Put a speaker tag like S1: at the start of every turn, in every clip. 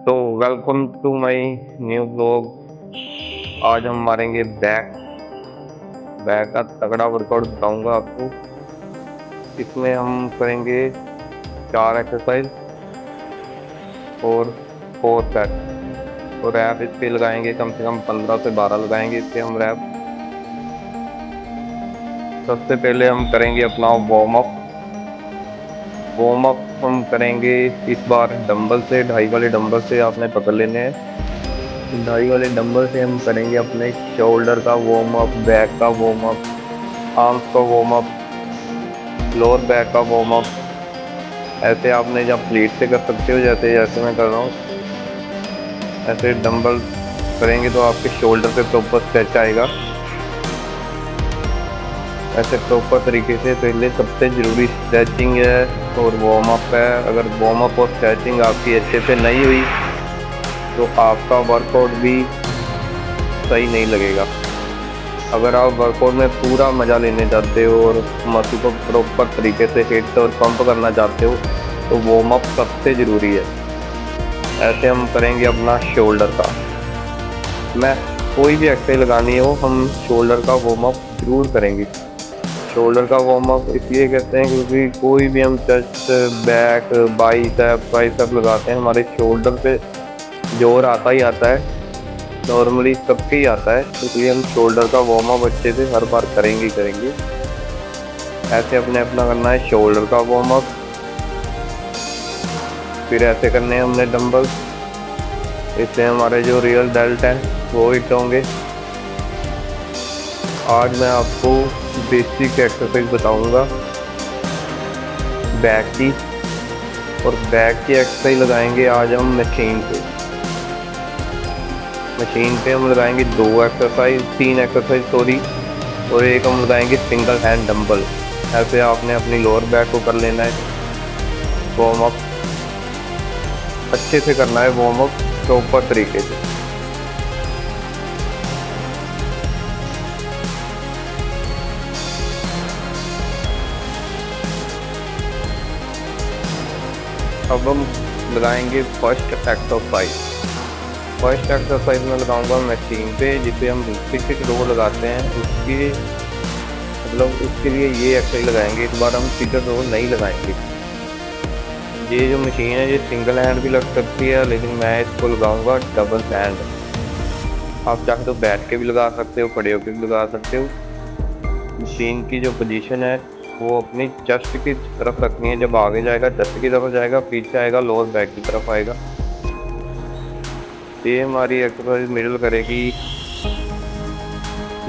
S1: तो welcome to my new blog. आज हम मारेंगे बैक बैक का तगड़ा वर्कआउट बताऊंगा आपको। इसमें हम करेंगे 4 एक्सरसाइज और 4 सेट। तो रैप इस पे लगाएंगे कम से कम 15 से 12 लगाएंगे इससे हम रैप। सबसे पहले हम करेंगे अपना वार्म अप हम करेंगे इस बार डंबल से, 2.5 वाले डंबल से आपने पकड़ लेने हैं। 2.5 वाले डंबल से हम करेंगे अपने शोल्डर का वार्म अप, बैक का वार्म अप, आर्म्स का वार्म अप, लोअर बैक का वार्म अप। ऐसे आपने जब प्लेट से कर सकते हो, जैसे जैसे मैं कर रहा हूँ ऐसे डंबल करेंगे तो आपके शोल्डर पे प्रॉपर स्ट्रेच आएगा। ऐसे प्रॉपर तरीके से पहले सबसे ज़रूरी स्ट्रेचिंग है और वार्म अप है। अगर वार्म अप और स्ट्रेचिंग आपकी अच्छे से नहीं हुई तो आपका वर्कआउट भी सही नहीं लगेगा। अगर आप वर्कआउट में पूरा मज़ा लेने चाहते हो और मसल को प्रॉपर तरीके से हिट और पंप करना चाहते हो तो वार्म अप सबसे ज़रूरी है। ऐसे हम करेंगे अपना शोल्डर का। मैं कोई भी एक्सरसाइज लगानी हो हम शोल्डर का वार्म अप ज़रूर करेंगे। शोल्डर का वार्म अप इसलिए कहते हैं क्योंकि कोई भी हम चेस्ट, बैक, बाइसेप लगाते हैं हमारे शोल्डर पे जोर आता ही आता है। नॉर्मली सबके ही आता है, इसलिए हम शोल्डर का वार्म अप अच्छे से हर बार करेंगे ही करेंगे। ऐसे अपने अपना करना है शोल्डर का वार्म अप। फिर ऐसे करने हैं हमने डंबल, इससे हमारे जो रियल डेल्ट हैं वो हिट होंगे। आज मैं आपको बेसिक एक्सरसाइज बताऊंगा बैक की, और बैक की एक्सरसाइज लगाएंगे आज हम मशीन पे हम लगाएंगे 3 एक्सरसाइज सॉरी, और एक हम लगाएंगे सिंगल हैंड डंबल। ऐसे आपने अपनी लोअर बैक को कर लेना है वार्म अप, अच्छे से करना है वार्म अप प्रॉपर तरीके से। अब हम लगाएंगे फर्स्ट एक्सरसाइज में लगाऊंगा मशीन पे, जिसे हम रिपीटेड रो लगाते हैं उसके मतलब उसके लिए ये एक्सरसाइज लगाएंगे। इस बार हम सीटर रो नहीं लगाएंगे। ये जो मशीन है ये सिंगल हैंड भी लग सकती है, लेकिन मैं इसको लगाऊंगा डबल हैंड। आप चाहे तो बैठ के भी लगा सकते हो, खड़े होकर भी लगा सकते हो। मशीन की जो पोजीशन है वो अपनी चेस्ट की तरफ रखनी है। जब आगे जाएगा चेस्ट की तरफ जाएगा, पीछे आएगा लोअर बैक की तरफ आएगा। ये हमारी एक्सरसाइज मिडल करेगी,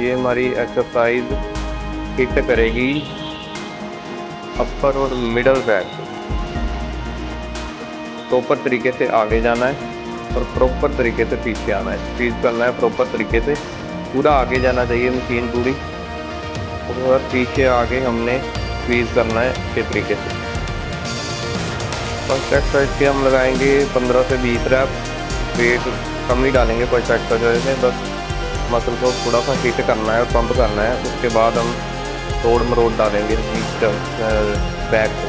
S1: ये हमारी एक्सरसाइज हिट करेगी अपर और मिडल बैक। प्रॉपर तरीके से आगे जाना है और प्रॉपर तरीके से पीछे आना है, स्क्वीज करना है प्रॉपर तरीके से। पूरा आगे जाना चाहिए मशीन पूरी, और पीछे आगे हमने स्क्वीज करना है अच्छे तरीके से। फर्स्ट एक्सरसाइज के हम लगाएंगे 15 से 20 रैप। वेट कम ही डालेंगे फर्स्ट एक्सरसाइज में, बस मसल को थोड़ा सा हिट करना है और पंप करना है। उसके बाद हम तोड़ मरोड़ डालेंगे बैक को।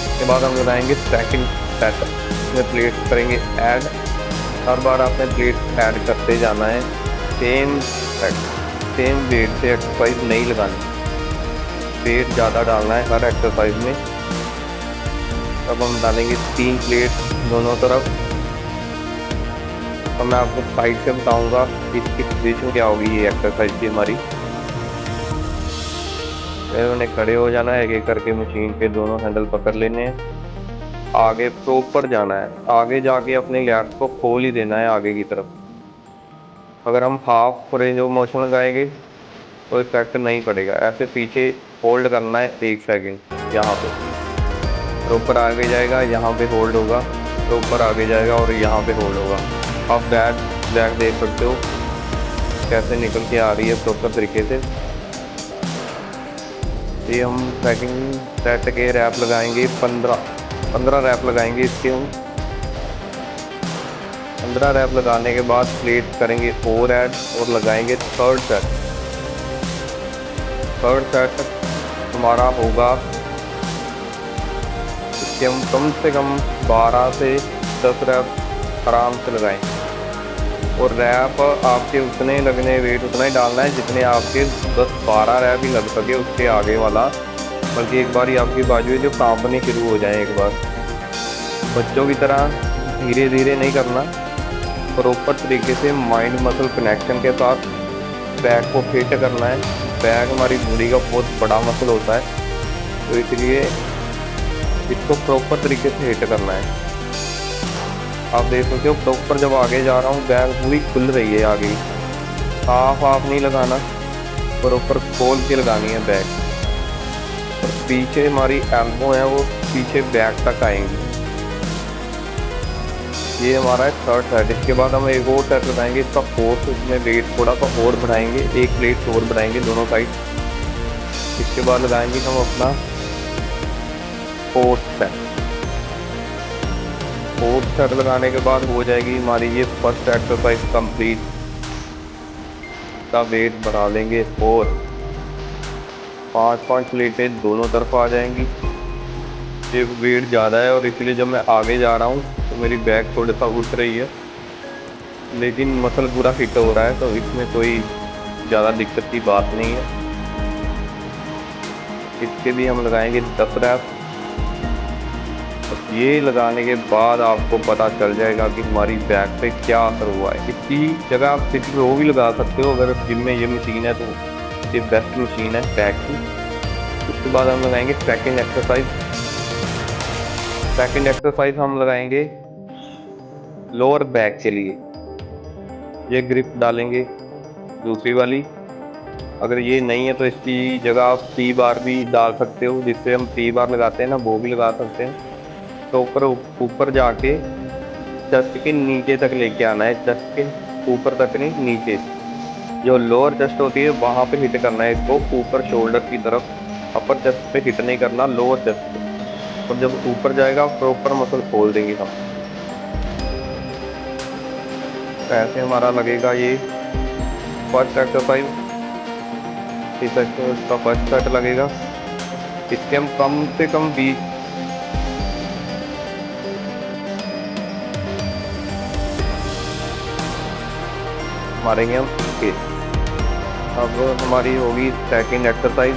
S1: उसके बाद हम लगाएंगे सेकंड सेट, इसमें प्लेट करेंगे ऐड। हर बार आपने प्लेट ऐड करते जाना है। सेम वेट से एक्सरसाइज नहीं लगानी, वेट ज़्यादा डालना है हर एक्सरसाइज में। अब हम डालेंगे 3 प्लेट दोनों तरफ। अब मैं आपको साइड से बताऊंगा इसकी पोजीशन क्या होगी ये एक्सरसाइज की हमारी। फिर उन्हें खड़े हो जाना है, एक एक करके मशीन के दोनों हैंडल पकड़ लेने हैं। आगे प्रॉपर जाना है, आगे जाके अपने लैट्स को खोल ही देना है आगे की तरफ। अगर हम हाफ रेंज ऑफ मोशन लगाएंगे तो इफेक्ट नहीं पड़ेगा। ऐसे पीछे होल्ड करना है 1 सेकंड, यहाँ पे प्रॉपर आगे जाएगा, यहाँ पे होल्ड होगा, प्रॉपर आगे जाएगा और यहाँ पे होल्ड होगा। आप बैक देख सकते हो कैसे निकल के आ रही है प्रॉपर तरीके से। ये हम सेकंड सेट के रैप लगाएंगे 15 रैप लगाएंगे इसके हम। 15 रैप लगाने के बाद प्लेट करेंगे और ऐड और लगाएंगे थर्ड सेट हमारा होगा। इसके हम कम से कम 12 से 10 रैप आराम से लगाएं। और रैप आपके उतने लगने, वेट उतना ही डालना है जितने आपके 10-12 रैप ही लग सके उसके आगे वाला, बल्कि एक बार ही आपकी बाजू जो कांपने शुरू हो जाए। एक बार बच्चों की तरह धीरे धीरे नहीं करना, प्रॉपर तरीके से माइंड मसल कनेक्शन के साथ बैक को फिट करना है। बैक हमारी बॉडी का बहुत बड़ा मसल होता है, तो इसलिए इसको प्रॉपर तरीके से हिट करना है। आप देख सकते हो प्रॉपर जब आगे जा रहा हूँ बैक पूरी खुल रही है आगे, हाफ नहीं लगाना, प्रॉपर खोल के लगानी है बैक। और पीछे हमारी एल्बो है वो पीछे बैक तक आएंगी। ये हमारा है थर्ड सेट। इसके बाद हम एक और सेट लगाएंगे इसका फोर्थ, इसमें वेट थोड़ा सा और बढ़ाएंगे, एक प्लेट और बढ़ाएंगे दोनों साइड। इसके बाद लगाएंगे हम अपना फोर्थ सेट। फोर्थ सेट लगाने के बाद हो जाएगी हमारी ये फर्स्ट एक्सरसाइज कंप्लीट। का वेट बढ़ा लेंगे 4, 5 प्लेटें दोनों तरफ आ जाएंगी। ये वेट ज़्यादा है और इसलिए जब मैं आगे जा रहा हूँ तो मेरी बैक थोड़ा सा उठ रही है, लेकिन मसल पूरा फिट हो रहा है, तो इसमें कोई ज़्यादा दिक्कत की बात नहीं है। इसके भी हम लगाएंगे 10 रैप। ये लगाने के बाद आपको पता चल जाएगा कि हमारी बैक पे क्या असर हुआ है। इसकी जगह आप सिटी रो भी लगा सकते हो, अगर जिम में ये मशीन है तो ये बेस्ट मशीन है बैक की। उसके बाद हम लगाएंगे सेकंड एक्सरसाइज। सेकंड एक्सरसाइज हम लगाएंगे लोअर बैक के लिए। ये ग्रिप डालेंगे दूसरी वाली। अगर ये नहीं है तो इसकी जगह आप टी बार भी डाल सकते हो, जिससे हम टी बार लगाते हैं ना वो भी लगा सकते हैं। तो ऊपर जाके चेस्ट के नीचे तक लेके आना है, चेस्ट के ऊपर तक नहीं नीचे। जो लोअर चेस्ट होती है वहाँ पे हिट करना है इसको, ऊपर शोल्डर की तरफ, अपर चेस्ट पे हिट नहीं करना, लोअर चेस्ट पे। और जब ऊपर जाएगा प्रॉपर मसल खोल देंगे हम। ऐसे हमारा लगेगा ये फर्स्ट एक्सरसाइज। इस एक्सरसाइज का फर्स्ट सेट लगेगा। इसके हम कम से कम 20 मारेंगे हम इसके। अब हमारी होगी सेकंड एक्सरसाइज।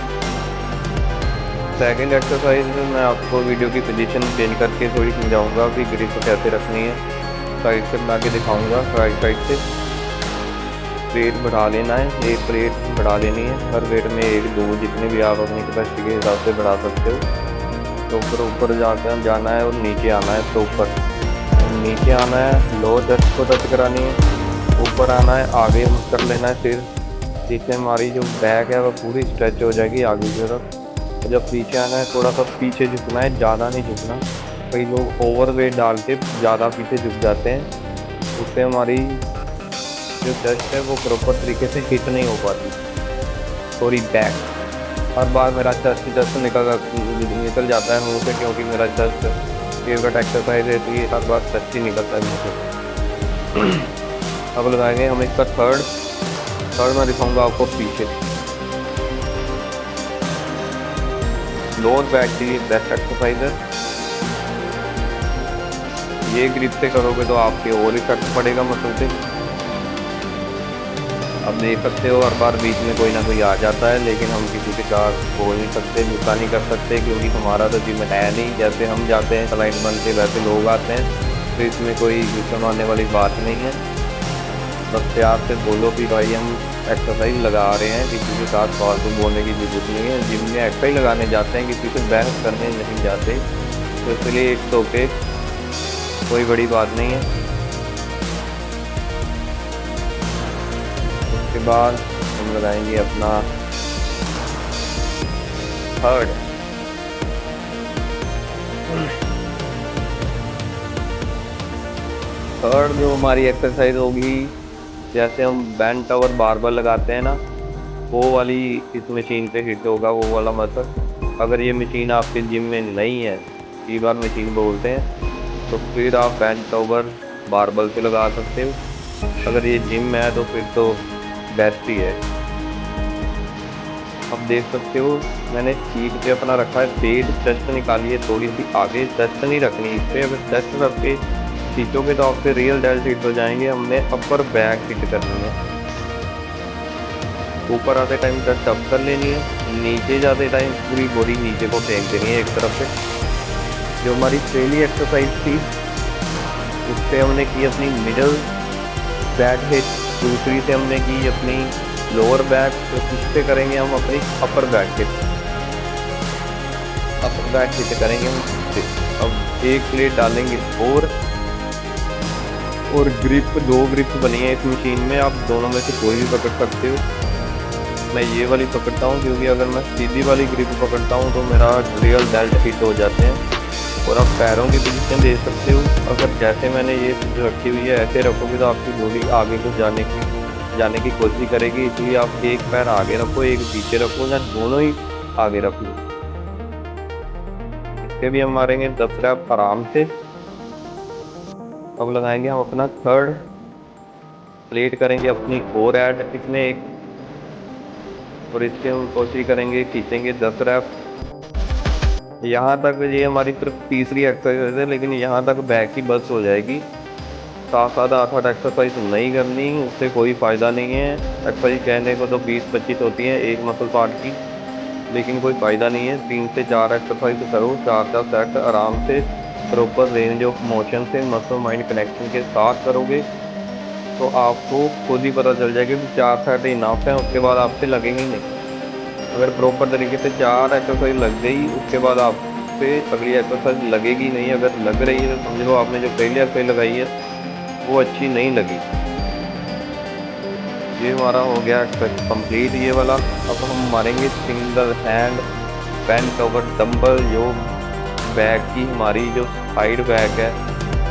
S1: सेकंड एक्सरसाइज में मैं आपको वीडियो की पोजीशन चेंज करके थोड़ी समझाऊंगा कि ग्रिप कैसे रखनी है। साइड से बना के दिखाऊंगा, राइट साइड से। वेट बढ़ा लेना है, एक प्लेट बढ़ा लेनी है। हर वेट में 1-2 जितने भी आप अपनी कैपेसिटी के हिसाब से बढ़ा सकते हो। तो ऊपर जाकर जाना है और नीचे आना है। तो ऊपर नीचे आना है, लोअर चेस्ट को टच करानी है, ऊपर आना है, आगे कर लेना है। फिर जिससे हमारी जो बैक है वो पूरी स्ट्रेच हो जाएगी आगे की तरफ। जब पीछे आना है थोड़ा सा पीछे झुकना है, ज़्यादा नहीं झुकना। कई लोग ओवर वेट डाल के ज़्यादा पीछे झुक जाते हैं, उससे हमारी जो चेस्ट है वो प्रॉपर तरीके से हिट नहीं हो पाती। Sorry back. हर बार मेरा चेस्ट निकल जाता है मुँह से, क्योंकि मेरा चेस्ट फेवरेट एक्सरसाइज रहती है, हर बार चेस्ट ही निकलता है मुँह से। अब लगाएंगे हम इसका थर्ड मैं दिखाऊंगा आपको पीछे। लोअर बैक की बेस्ट एक्सरसाइज है। ये ग्रिप से करोगे तो आपके और इफेक्ट पड़ेगा मसल से। अब देख सकते हो हर बार बीच में कोई ना कोई आ जाता है, लेकिन हम किसी के साथ बोल नहीं सकते, गुस्सा नहीं कर सकते, क्योंकि हमारा तो जिम है नहीं। जैसे हम जाते हैं क्लाइंट बनते वैसे लोग आते हैं, तो इसमें कोई गुस्सा मारने वाली बात नहीं है। बस प्यार से बोलो कि भाई हम एक्सरसाइज लगा रहे हैं, किसी के साथ फालतू बोलने की जरूरत नहीं है। जिम में एक्सरसाइज लगाने जाते हैं, किसी से बहस करने नहीं जाते, तो इसलिए इट्स ओके, कोई बड़ी बात नहीं है। उसके बाद हम लगाएंगे अपना थर्ड जो हमारी एक्सरसाइज होगी, जैसे हम बेंट ओवर बारबल लगाते हैं ना, वो वाली इस मशीन पे हिट होगा वो वाला मसल। अगर ये मशीन आपके जिम में नहीं है, कई बार मशीन बोलते हैं, तो फिर आप बेंट ओवर बारबल पे लगा सकते हो। अगर ये जिम में है तो फिर तो बेस्ट ही है। अब देख सकते हो मैंने सीट पे अपना रखा है वेट। चेस्ट निकालिए थोड़ी सी आगे, चेस्ट नहीं रखनी इस पर। अगर चेस्ट रख के खींचोगे तो आपसे रियल डेल्ट हिट हो जाएंगे। हमने अपर बैक हिट करनी है। ऊपर आते टाइम टच अप कर लेनी है, नीचे जाते टाइम पूरी बॉडी नीचे को फेंक देनी है एक तरफ से। जो हमारी पहली एक्सरसाइज थी उससे हमने की अपनी मिडल बैक हिट, दूसरी से हमने की अपनी लोअर बैक, तो इससे करेंगे हम अपनी upper back hit. Upper back hit करेंगे हम। अब एक प्लेट डालेंगे और ग्रिप, 2 ग्रिप बनी है इस मशीन में, आप दोनों में से कोई भी पकड़ सकते हो। मैं ये वाली पकड़ता हूँ क्योंकि अगर मैं सीधी वाली ग्रिप पकड़ता हूँ तो मेरा रियल डेल्ट हिट हो जाते हैं। और आप पैरों की पोजीशन दे सकते हो। अगर जैसे मैंने ये रखी हुई है ऐसे रखोगे तो आपकी बॉडी आगे को जाने की कोशिश करेगी, इसलिए आप एक पैर आगे रखो, एक पीछे रखो, या दोनों ही आगे रख लो। इसके भी हम मारेंगे 10 रैप आराम से। अब लगाएंगे हम अपना थर्ड प्लेट, करेंगे अपनी और ऐड इसमें एक, और इसके हम कोशिश करेंगे खींचेंगे 10 रैप। यहाँ तक ये हमारी सिर्फ तीसरी एक्सरसाइज है, लेकिन यहाँ तक बैक की बस हो जाएगी। साथ साथ 8 एक्सरसाइज नहीं करनी, उससे कोई फ़ायदा नहीं है। एक्सरसाइज कहने को तो 20-25 होती है एक मसल पार्ट की, लेकिन कोई फ़ायदा नहीं है। 3 से 4 एक्सरसाइज करो, 4 सेट आराम से प्रॉपर रेंज ऑफ मोशन से मसल माइंड कनेक्शन के साथ करोगे तो आपको खुद ही पता चल जाएगा कि 4 सेट इनफ है, उसके बाद आपसे लगेंगे ही नहीं। अगर प्रॉपर तरीके से 4 एक्सरसाइज लग गई उसके बाद आपसे अगली एक्सरसाइज लगेगी नहीं। अगर लग रही है तो समझ लो आपने जो पहली एक्सरसाइज लगाई है वो अच्छी नहीं लगी। ये हमारा हो गया कंप्लीट ये वाला। अब हम मारेंगे single hand bent over dumbbell, जो बैक की हमारी जो साइड बैक है,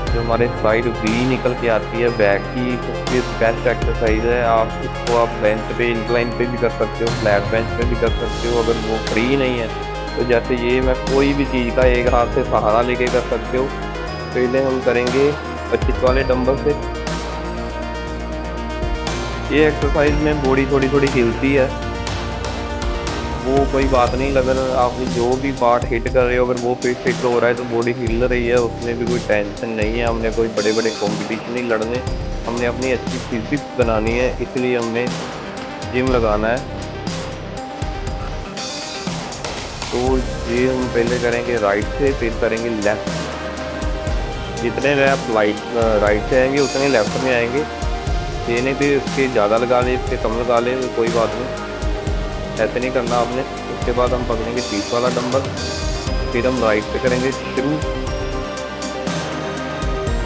S1: जो हमारे साइड वी निकल के आती है बैक की, उसकी बेस्ट एक्सरसाइज है। आप इसको आप बेंच पे, इंक्लाइन पे भी कर सकते हो, फ्लैट बेंच पे भी कर सकते हो। अगर वो फ्री नहीं है तो जैसे ये मैं कोई भी चीज़ का एक हाथ से सहारा लेके कर सकते हो। पहले हम करेंगे 25 वाले डंबल से। ये एक्सरसाइज में बॉडी थोड़ी थोड़ी हिलती है, वो कोई बात नहीं। अगर आपने जो भी पार्ट हिट कर रहे हो अगर वो फिट हो रहा है तो बॉडी हिल रही है, उसमें भी कोई टेंशन नहीं है। हमने कोई बड़े बड़े कॉम्पिटिशन नहीं लड़ने, हमने अपनी अच्छी फिजिक्स बनानी है, इसलिए हमने जिम लगाना है। तो ये हम पहले करेंगे राइट से, फिर करेंगे लेफ्ट। जितने रैप राइट से आएंगे उतने लेफ्ट में आएंगे। ये नहीं फिर इसके ज़्यादा लगा ले, इसके कम लगा ले, कोई बात नहीं, ऐसे नहीं करना आपने। उसके बाद हम पकड़ेंगे 30 वाला डंबल, फिर हम राइट से करेंगे शुरू।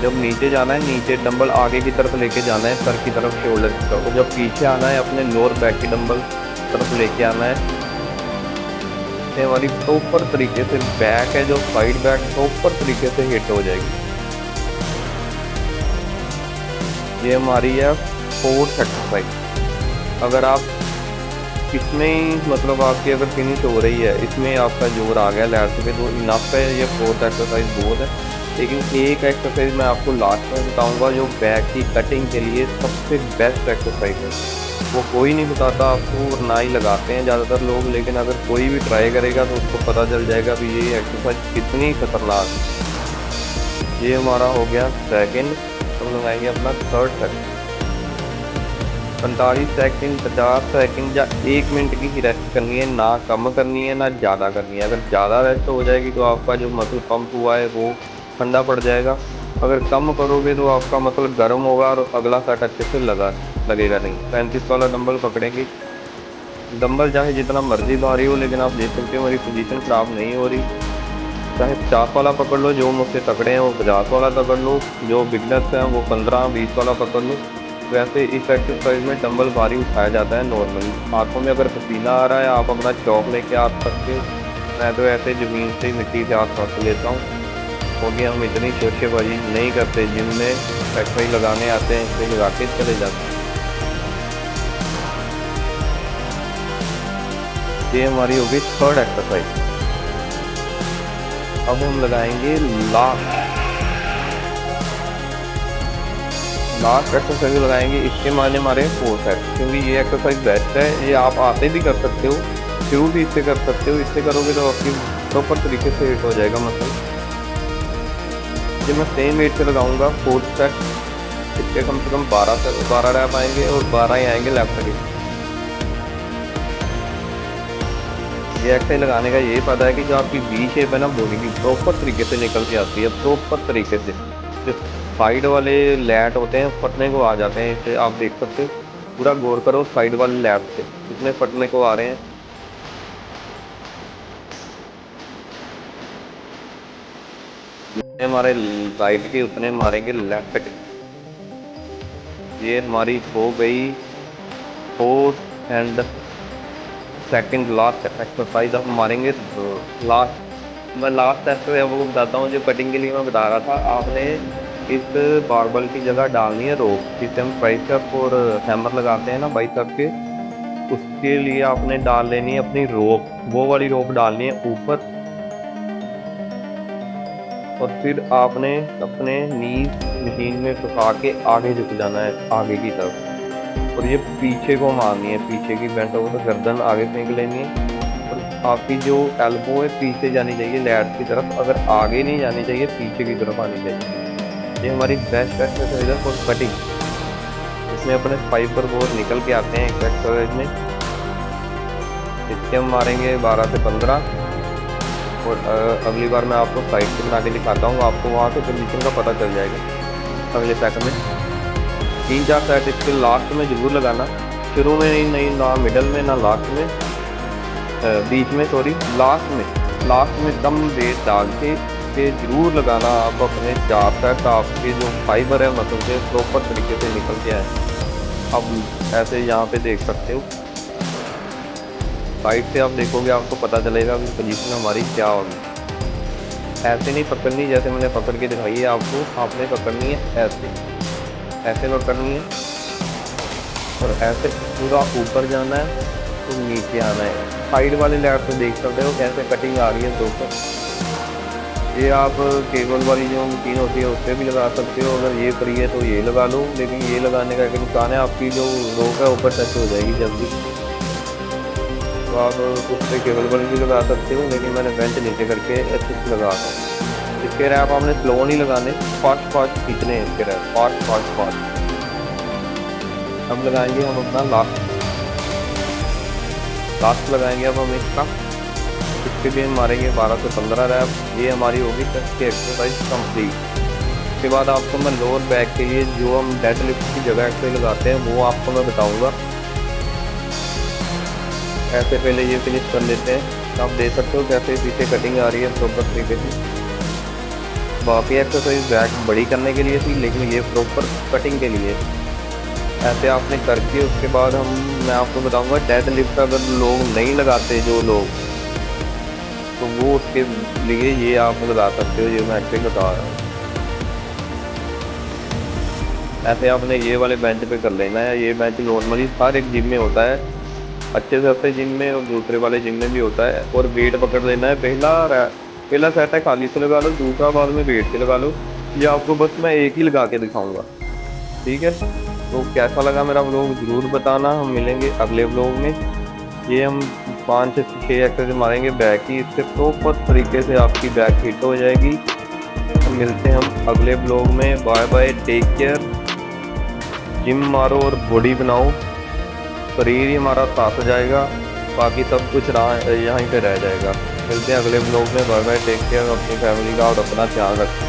S1: जब नीचे जाना है, नीचे डंबल आगे की तरफ लेके जाना है, सर की तरफ, शोल्डर की तरफ। जब पीछे आना है अपने लोअर बैक की डंबल तरफ लेके आना है। हमारी प्रॉपर तरीके से बैक है जो साइड बैक प्रॉपर तरीके से हिट हो जाएगी। ये हमारी है 4th एक्सरसाइज। अगर आप इसमें ही मतलब आपकी अगर फिनिश हो रही है, इसमें आपका जोर आ गया लैट्स पे तो इनफ है, ये 4th एक्सरसाइज बहुत है। लेकिन एक एक्सरसाइज मैं आपको लास्ट में बताऊंगा जो बैक की कटिंग के लिए सबसे बेस्ट एक्सरसाइज है। वो कोई नहीं बताता आपको और ना ही लगाते हैं ज़्यादातर लोग, लेकिन अगर कोई भी ट्राई करेगा तो उसको पता चल जाएगा कि ये एक्सरसाइज कितनी खतरनाक है। ये हमारा हो गया सेकंड। हम लगाएंगे अपना 3rd सेकंड। 45 सेकंड, 50 सेकंड या 1 मिनट की ही रेस्ट करनी है, ना कम करनी है ना ज़्यादा करनी है। अगर ज़्यादा रेस्ट हो जाएगी तो आपका जो मसल पंप हुआ है वो ठंडा पड़ जाएगा। अगर कम करोगे तो आपका मसल गर्म होगा और अगला सेट अच्छे से लगेगा नहीं। 35 वाला डंबल पकड़ेंगे। डंबल चाहे जितना मर्जी भारी हो, लेकिन आप देख सकते हो मेरी पोजीशन ख़राब नहीं हो रही। चाहे 50 वाला पकड़ लो, जो मुझसे तकड़े हैं वो 50 वाला पकड़ लो, जो बिगनर्स हैं वो 15-20 वाला पकड़ लो। वैसे इस एक्सरसाइज में डंबल भारी उठाया जाता है नॉर्मली। हाथों में अगर पसीना आ रहा है आप अपना चौक लेके आ सकते हो। मैं तो ऐसे ज़मीन से मिट्टी से हाथ रख लेता हूँ, क्योंकि हम इतनी शोशेबाजी नहीं करते। जिम में एक्सरसाइज लगाने आते हैं, इसलिए लगा के चले जाते हैं। ये हमारी होगी 3rd एक्सरसाइज। अब हम लगाएंगे लास्ट एक्सरसाइज लगाएंगे। इसके माने हमारे 4 सेट, क्योंकि ये एक्सरसाइज बेस्ट है। ये आप आते भी कर सकते हो, शुरू भी इससे कर सकते हो। इससे करोगे तो आपकी प्रॉपर तरीके से हिट हो जाएगा मसल। ये मैं सेम वेट से लगाऊंगा 4th सेट। इसके कम से कम 12 रैप आएंगे और 12 ही आएंगे लेफ्ट के। ये एक्सरसाइज लगाने का यही फायदा है कि जो आपकी वी शेप है ना बॉडी की प्रॉपर तरीके से निकल के आती है, प्रॉपर तरीके से। जो साइड वाले लैट होते हैं फटने को आ जाते हैं, इसे आप देख सकते हो। पूरा गौर करो साइड वाले लैट से कितने फटने को आ रहे हैं। जितने हमारे राइट के उतने मारेंगे लेफ्ट के। ये हमारी हो गई 4th and second last exercise. अब मारेंगे मैं लास्ट एक्सरसाइज आपको बताता हूँ। जो कटिंग के लिए मैं बता रहा था, आपने इस बारबल की जगह डालनी है रोप, जिससे हम ट्राइसेप और हैमर लगाते हैं ना बाइसेप के। उसके लिए आपने डाल लेनी है अपनी रोप, वो वाली रोप डालनी है ऊपर। और फिर आपने अपने नीज मशीन में फंसा के आगे झुक जाना है आगे की तरफ, और ये पीछे को मारनी है। पीछे की बेंट ओवर गर्दन आगे फेंक लेनी है, और आपकी जो एल्बो है पीछे जानी चाहिए लैट की तरफ, अगर आगे नहीं जानी चाहिए पीछे की तरफ आनी चाहिए। ये हमारी बेस्ट एक्सरसाइज है फॉर कटिंग। इसमें अपने फाइबर बहुत निकल के आते हैं इस एक्सरसाइज में। इसके हम मारेंगे 12 से 15। और अगली बार मैं आपको साइड से बना के दिखाता हूँ, आपको वहाँ से कंडीशन का पता चल जाएगा। अगले सेट में 3-4 सेट इसके लास्ट में ज़रूर लगाना, शुरू में नहीं ना मिडल में ना लास्ट में, बीच में सॉरी लास्ट में कम वेट डाल के ज़रूर लगाना। आप अपने 4 सेट आपके जो फाइबर है मतलब से प्रॉपर तरीके से निकल के आए। अब ऐसे यहाँ पे देख सकते हो, साइड से आप देखोगे आपको पता चलेगा कि पोजीशन हमारी क्या होगी। ऐसे नहीं पकड़नी जैसे मैंने पकड़ के दिखाई है आपको, आपने पकड़नी है ऐसे पकड़नी है, और ऐसे पूरा ऊपर जाना है तो नीचे आना है। साइड वाले लैट से देख सकते हो कैसे कटिंग आ रही है दोस्तों। ये आप केबल वाली जो मशीन होती है उससे भी लगा सकते हो, अगर ये फ्री है तो ये लगा लो। लेकिन ये लगाने का एक नुकसान है, आपकी जो रोक है ऊपर टच हो जाएगी जल्दी। तो आप उस पर केबल वाली भी लगा सकते हो, लेकिन मैंने बेंच नीचे करके अच्छे से लगा दूँ। इसके रैप आपने स्लो नहीं लगाने, फास्ट खींचने हैं इसके रैप, फास्ट। अब लगाएंगे हम अपना लास्ट लगाएंगे अब हम इसका। इसके भी हम मारेंगे 12 से 15 रैप। ये हमारी होगी चेस्ट की एक्सरसाइज कंप्लीट। उसके बाद आपको मैं लोअर बैक के लिए जो हम डेड लिफ्ट की जगह एक्सरसाइज लगाते हैं वो आपको मैं बताऊँगा। ऐसे पहले ये फिनिश कर लेते हैं। आप देख सकते हो कैसे पीछे कटिंग आ रही है प्रॉपर तरीके से। बाकी एक्सरसाइज बैक बड़ी करने के लिए थी, लेकिन ये प्रॉपर कटिंग के लिए। ऐसे आपने करके उसके बाद मैं आपको बताऊंगा डेड लिफ्ट अगर लोग नहीं लगाते जो लोग, तो वो उसके लिए ये आप लगा सकते हो, ये मैं एक्चुअली बता रहा हूँ। ऐसे आपने ये वाले बेंच पे कर लेना है। ये बेंच नॉर्मली हर एक जिम में होता है, अच्छे से अच्छे जिम में और दूसरे वाले जिम में भी होता है। और वेट पकड़ लेना है। पहला सेट है खाली से लगा लो, दूसरा बाद में वेट से लगा लो। ये आपको बस मैं एक ही लगा के दिखाऊंगा, ठीक है। तो कैसा लगा मेरा व्लॉग ज़रूर बताना। हम मिलेंगे अगले व्लॉग में। ये हम 5 से 6 एक्सरसाइज मारेंगे बैक की, इससे प्रॉपर तरीके से आपकी बैक हिट हो जाएगी। तो मिलते हैं हम अगले व्लॉग में। Bye bye, take care. Gym मारो और बॉडी बनाओ, शरीर ही हमारा साथ हो जाएगा, बाकी सब कुछ यहीं पे रह जाएगा। मिलते हैं अगले व्लॉग में। Bye bye, take care. अपनी फैमिली का और अपना ध्यान रखें।